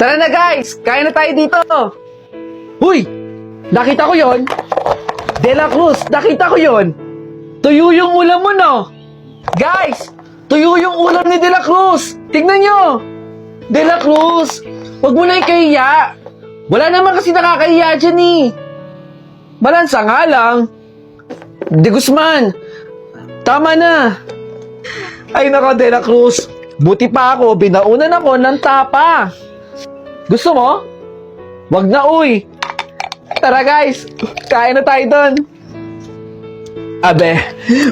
Tara na guys! Kain na tayo dito! Uy! Nakita ko yon. De La Cruz, nakita ko yon. Tuyo yung ulam mo, no? Guys! Tuyo yung ulam ni De La Cruz! Tignan nyo! De La Cruz! Huwag mo na ikahiya! Wala naman kasi nakakahiya dyan eh! Balansa nga lang! De Guzman! Tama na! Ay nako, De La Cruz! Buti pa ako, binaunan ako ng tapa! Gusto mo? Wag na, uy! Tara guys! Kain na tayo doon! Abe,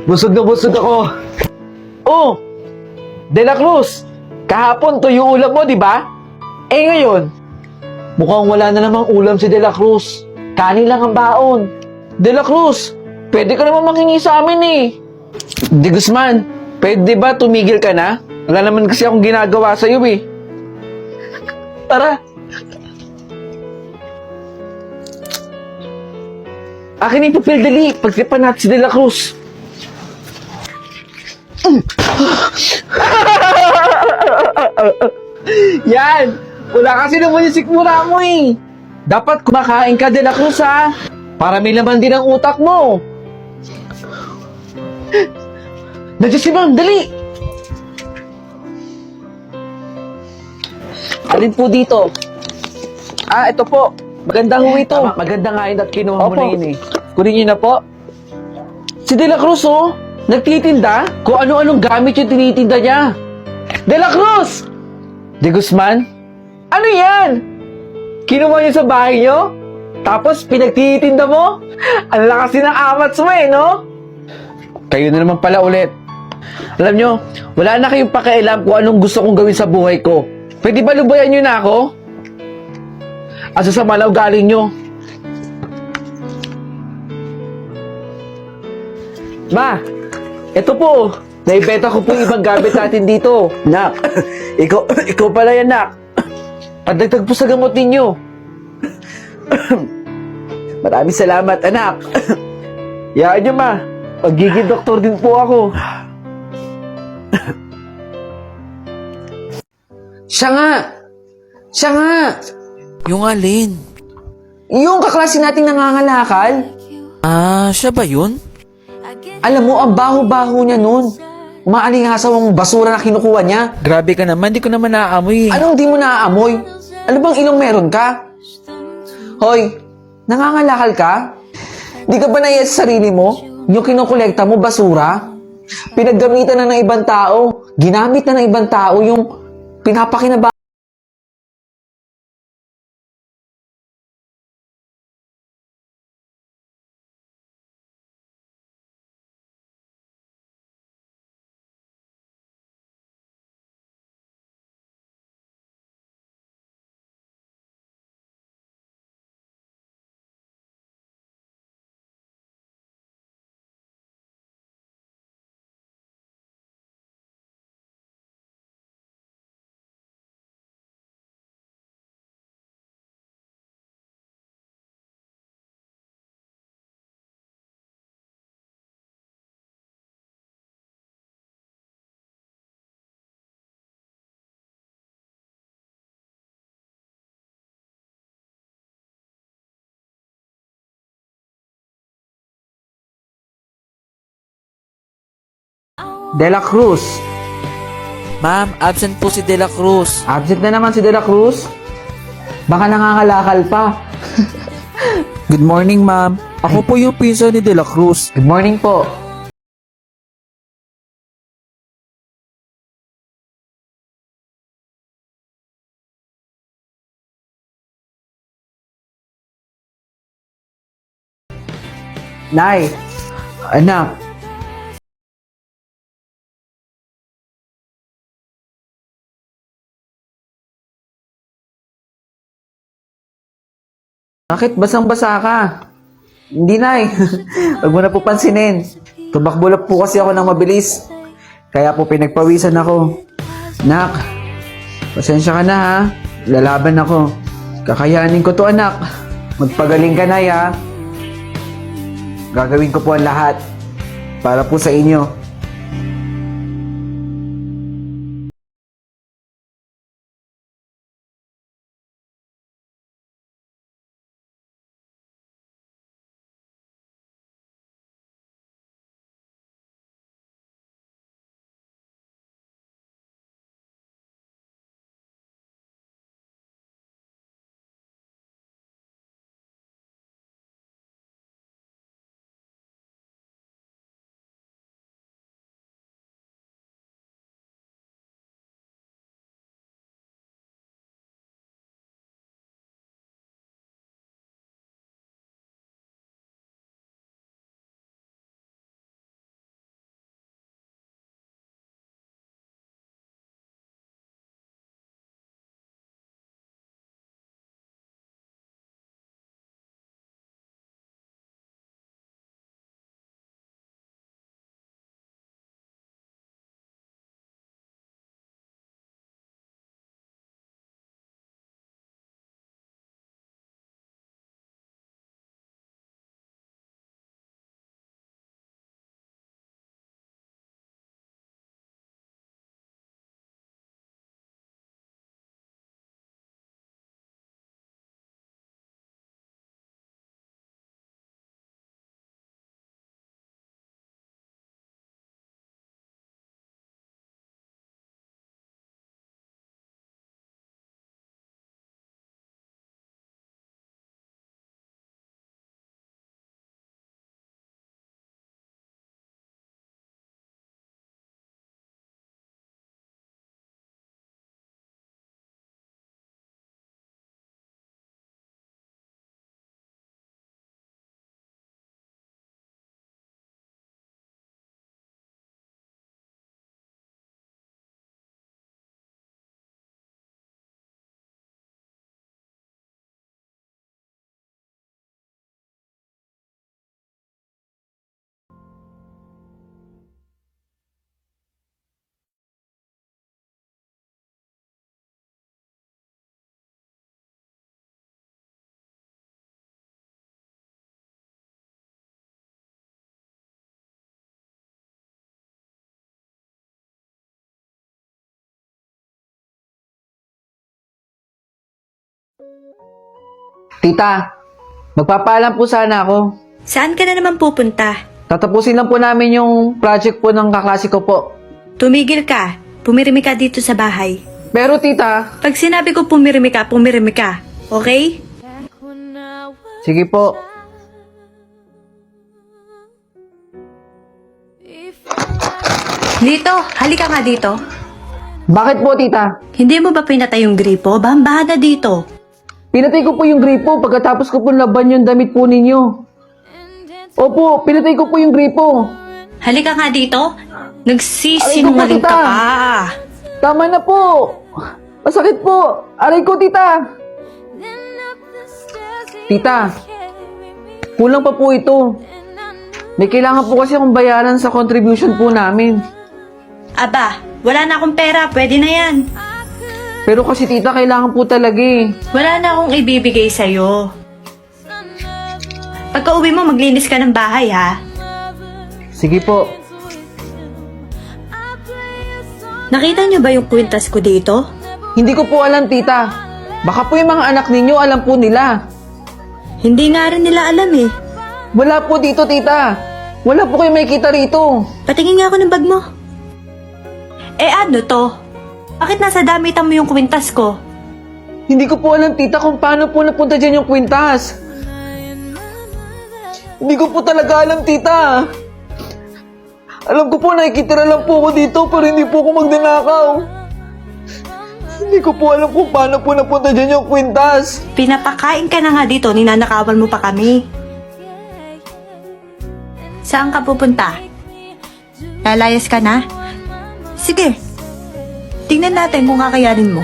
busog na busog ako! Oh! De La Cruz! Kahapon tuyo ulam mo, di ba? Eh ngayon, mukhang wala na namang ulam si De La Cruz. Kanin lang ang baon. De La Cruz, pwede ka naman mangingi sa amin eh. De Guzman, pwede ba tumigil ka na? Wala naman kasi akong ginagawa sa'yo eh. Tara. Akin yung papel, dali. Pagtripan natin si De La Cruz. Yan! Wala kasi naman yung sikmura mo eh. Dapat kumakain ka, De La Cruz, ha? Para may laman din ang utak mo. Nandiyan si Ma'am, dali! Alin po dito? Ito po. Magandang ho ito. Maganda nga yun at kinuha mo na yun eh. Kunin niyo na po. Si De La Cruz, oh. Nagtitinda kung ano-anong gamit yung tinitinda niya. De La Cruz! De Guzman? Ano yan? Kinuha niyo sa bahay niyo? Tapos pinagtitinda mo? Ang lakas din ng amats mo eh, no? Kayo na naman pala ulit. Alam nyo, wala na kayong pakialam kung anong gusto kong gawin sa buhay ko. Pwede ba lubayan nyo na ako? Asa sa malaw galing nyo? Ma, eto po. Naibenta ko po yung ibang gamit natin dito. Nak, ikaw pala yan, nak. Pagdagdag po sa gamot ninyo. Maraming salamat, anak. Yaan nyo, ma. Pagiging doktor din po ako. Siya nga. Yung alin? Yung kaklase nating nangangalakal. Siya ba yun? Alam mo, ang baho-baho niya nun. Umaalingasaw ang basura na kinukuha niya. Grabe ka naman, di ko naman naaamoy. Anong di mo naaamoy? Ano bang ilong meron ka? Hoy, nangangalakal ka? Di ka ba naiya sa sarili mo? Yung kinukolekta mo, basura? Pinaggamitan na ng ibang tao. Ginamit na ng ibang tao yung pinapakinaba. De La Cruz. Ma'am, absent po si De La Cruz. Absent na naman si De La Cruz. Baka nangangalakal pa. Good morning, ma'am. Ako po yung pinsan ni De La Cruz. Good morning po. Nay, anak. Bakit basang-basa ka? Hindi, Nay. Huwag mo na po pansinin. Tumakbo lang po kasi ako ng mabilis. Kaya po pinagpawisan ako. Nak, pasensya ka na ha. Lalaban ako. Kakayanin ko to, anak. Magpagaling ka, Nay, ha. Gagawin ko po ang lahat para po sa inyo. Tita, magpapaalam po sana ako. Saan ka na naman pupunta? Tatapusin lang po namin yung project po ng kaklase ko po. Tumigil ka. Pumirimi ka dito sa bahay. Pero tita, Pag sinabi ko pumirimi ka, pumirimi ka. Okay? sige po. Dito, halika nga dito. Bakit po tita? Hindi mo ba pinatay yung gripo? Bambahan na dito. Pinatay ko po yung gripo pagkatapos ko po laban yung damit po ninyo. Opo, pinatay ko po yung gripo. Halika nga dito. Nagsisinungaling Aray ko ka po, tita. pa. Tama na po. Masakit po. Aray ko, tita. Tita, kulang pa po ito. May kailangan po kasi akong bayaran sa contribution po namin. Aba, wala na akong pera. Pwede na yan. Pero kasi tita, kailangan po talaga eh. Wala na akong ibibigay sa'yo. Pagka uwi mo, maglinis ka ng bahay, ha? Sige po. Nakita niyo ba yung kwintas ko dito? Hindi ko po alam, tita. Baka po yung mga anak ninyo, alam po nila. Hindi nga rin nila alam eh. Wala po dito, tita. Wala po kayo makikita rito. Patingin nga ako ng bag mo. Eh ano to? Bakit nasa damitan mo yung kwintas ko? Hindi ko po alam, tita, kung paano po napunta dyan yung kwintas. Hindi ko po talaga alam, tita. Alam ko po, nakikitira lang po ako dito, pero hindi po ako magnanakaw. Hindi ko po alam kung paano po napunta dyan yung kwintas. Pinapakain ka na nga dito, ninanakawan mo pa kami. Saan ka pupunta? Lalayas ka na? Sige. Tingnan natin kung kakayanin mo.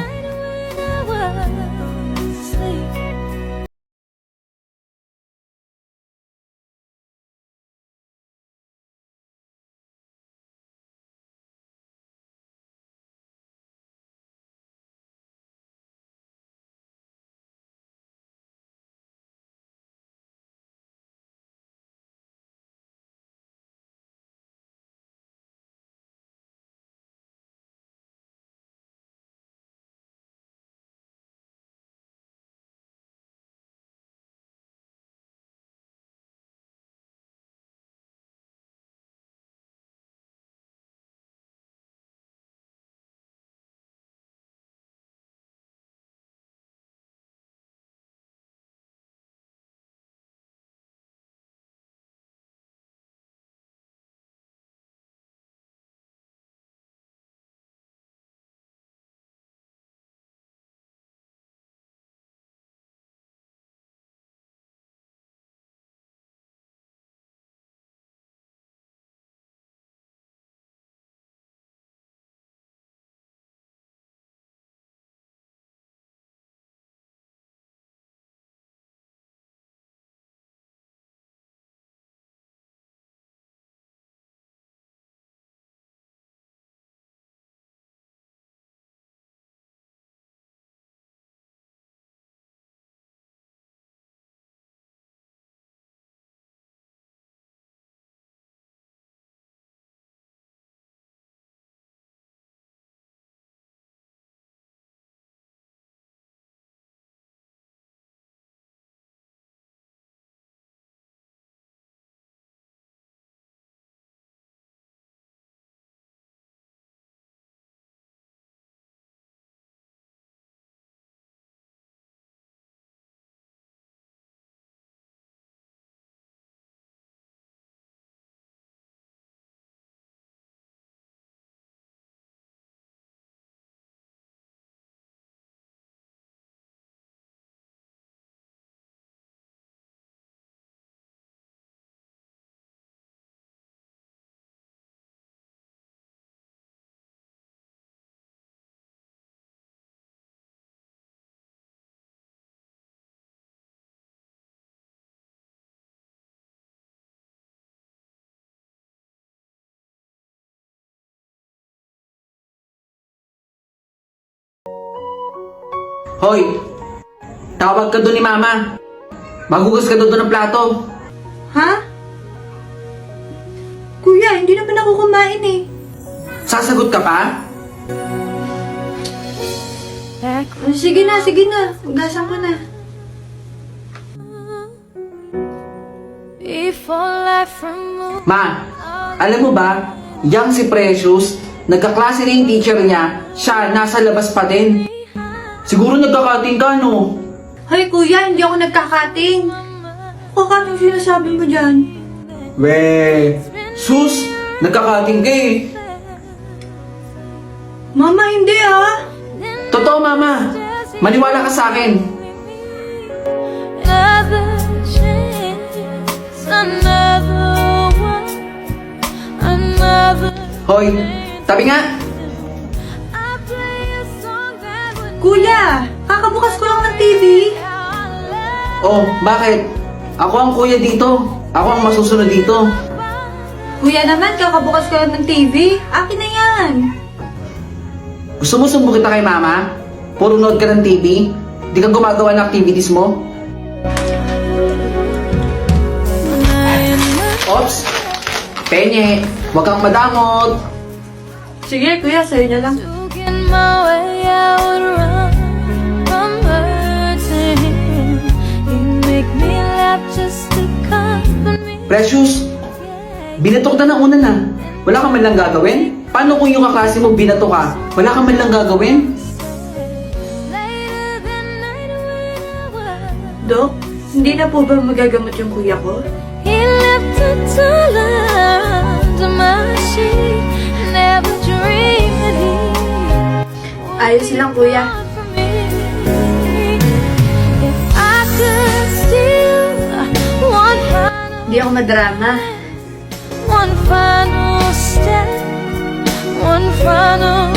Hoy! Tawag ka doon ni mama. Maghugas ka doon ng plato. Ha? Kuya, hindi naman ako kumain eh. Sasagot ka pa? Sige na, sige na. Ugasan ko na. Ma, alam mo ba, yang si Precious, nagkaklase na yung teacher niya, siya, nasa labas pa din. Siguro nagkakating ka, no? Hoy kuya, hindi ako nagkakating. Kakating sinasabi mo dyan. We, sus, nagkakating ka eh. Mama, hindi ah. Totoo, Mama. Maniwala ka sa akin. Hoy, tabi nga. Kuya, kakabukas ko lang ng TV. Oh, bakit? Ako ang kuya dito. Ako ang masusunod dito. Kuya naman, kakabukas ko lang ng TV. Akin na yan. Gusto mo sumbo kita kay Mama? Puro nood ka ng TV? Di ka gumagawa ng activities mo? Ops! Penye! Huwag kang madamot! Sige kuya, sa'yo na lang. Precious! Binatok na ng una na. Wala ka man lang gagawin? Paano kung yung kaklase mo binato ka? Wala ka man lang gagawin? Dok, hindi na po ba magagamot yung kuya ko? He left a dollar under my sheet. Never dreamed that he Ayos lang kuya. would for me. If I could steal one Hindi ako madrama. final step, one final